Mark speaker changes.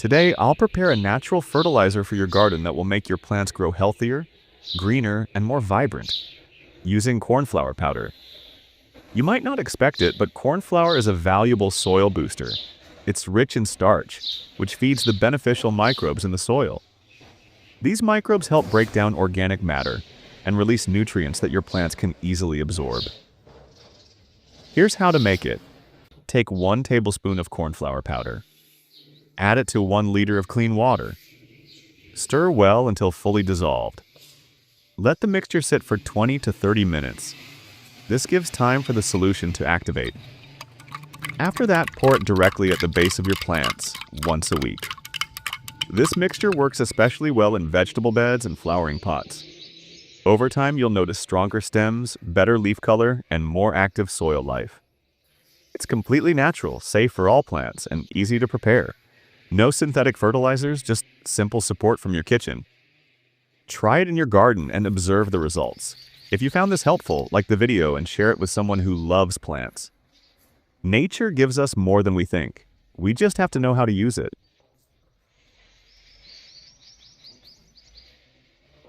Speaker 1: Today, I'll prepare a natural fertilizer for your garden that will make your plants grow healthier, greener, and more vibrant, using cornflower powder. You might not expect it, but corn flour is a valuable soil booster. It's rich in starch, which feeds the beneficial microbes in the soil. These microbes help break down organic matter and release nutrients that your plants can easily absorb. Here's how to make it. Take 1 tablespoon of cornflour powder. Add it to 1 liter of clean water. Stir well until fully dissolved. Let the mixture sit for 20 to 30 minutes. This gives time for the solution to activate. After that, pour it directly at the base of your plants once a week. This mixture works especially well in vegetable beds and flowering pots. Over time, you'll notice stronger stems, better leaf color, and more active soil life. It's completely natural, safe for all plants, and easy to prepare. No synthetic fertilizers, just simple support from your kitchen. Try it in your garden and observe the results. If you found this helpful, like the video and share it with someone who loves plants. Nature gives us more than we think. We just have to know how to use it.